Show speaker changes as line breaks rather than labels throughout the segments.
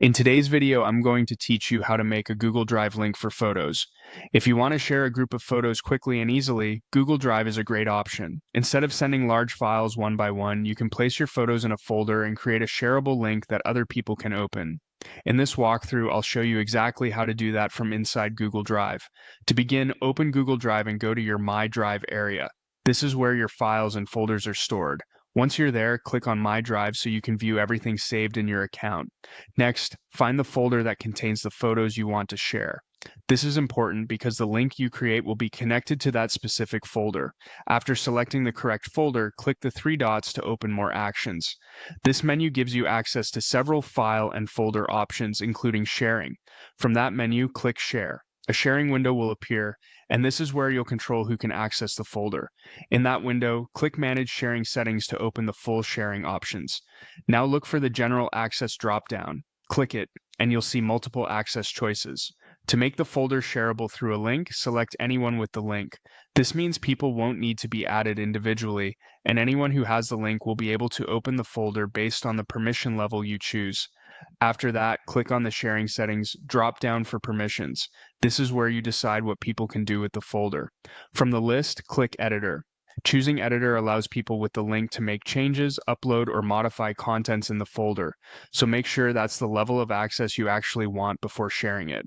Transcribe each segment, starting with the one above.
In today's video, I'm going to teach you how to make a Google Drive link for photos. If you want to share a group of photos quickly and easily, Google Drive is a great option. Instead of sending large files one by one, you can place your photos in a folder and create a shareable link that other people can open. In this walkthrough, I'll show you exactly how to do that from inside Google Drive. To begin, open Google Drive and go to your My Drive area. This is where your files and folders are stored. Once you're there, click on My Drive so you can view everything saved in your account. Next, find the folder that contains the photos you want to share. This is important because the link you create will be connected to that specific folder. After selecting the correct folder, click the three dots to open more actions. This menu gives you access to several file and folder options, including sharing. From that menu, click Share. A sharing window will appear, and this is where you'll control who can access the folder. In that window, click Manage Sharing Settings to open the full sharing options. Now look for the General Access dropdown. Click it, and you'll see multiple access choices. To make the folder shareable through a link, select anyone with the link. This means people won't need to be added individually, and anyone who has the link will be able to open the folder based on the permission level you choose. After that, click on the sharing settings drop down for permissions. This is where you decide what people can do with the folder. From the list, click Editor. Choosing Editor allows people with the link to make changes, upload, or modify contents in the folder, so make sure that's the level of access you actually want before sharing it.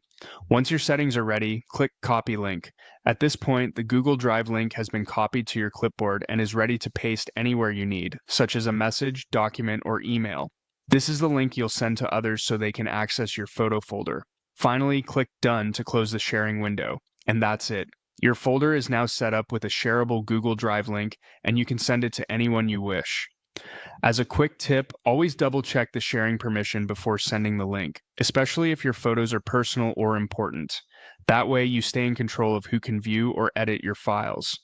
Once your settings are ready, click Copy Link. At this point, the Google Drive link has been copied to your clipboard and is ready to paste anywhere you need, such as a message, document, or email. This is the link you'll send to others so they can access your photo folder. Finally, click Done to close the sharing window. And that's it. Your folder is now set up with a shareable Google Drive link, and you can send it to anyone you wish. As a quick tip, always double-check the sharing permission before sending the link, especially if your photos are personal or important. That way, you stay in control of who can view or edit your files.